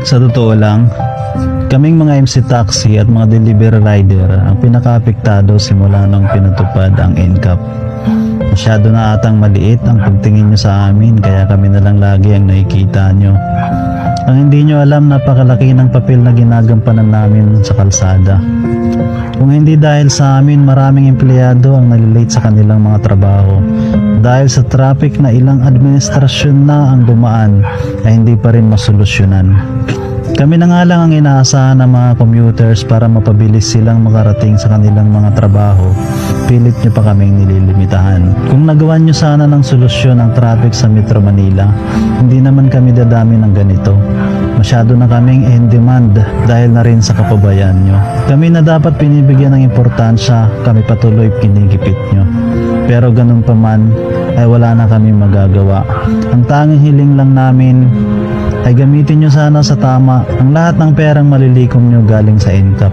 Sa totoo lang, kaming mga MC taxi at mga delivery rider ang pinaka-apektado simula nung pinatupad ang NCAP. Masyado na atang maliit ang pagtingin nyo sa amin, kaya kami na lang lagi ang nakikita nyo. Ang hindi nyo alam, napakalaki ng papel na ginagampanan namin sa kalsada. Kung hindi dahil sa amin, maraming empleyado ang nalilate sa kanilang mga trabaho. Dahil sa traffic na ilang administrasyon na ang dumaan ay hindi pa rin masolusyonan. Kami na nga lang ang inaasahan ng mga commuters para mapabilis silang makarating sa kanilang mga trabaho. Pilit nyo pa kaming nililimitahan. Kung nagawan nyo sana ng solusyon ang traffic sa Metro Manila, hindi naman kami dadami ng ganito. Masyado na kaming in demand dahil na rin sa kapabayaan nyo. Kami na dapat pinibigyan ng importansya, kami patuloy kinigipit nyo. Pero ganun pa man, ay wala na kami magagawa. Ang tanging hiling lang namin ay gamitin nyo sana sa tama ang lahat ng perang malilikom nyo galing sa NCAP.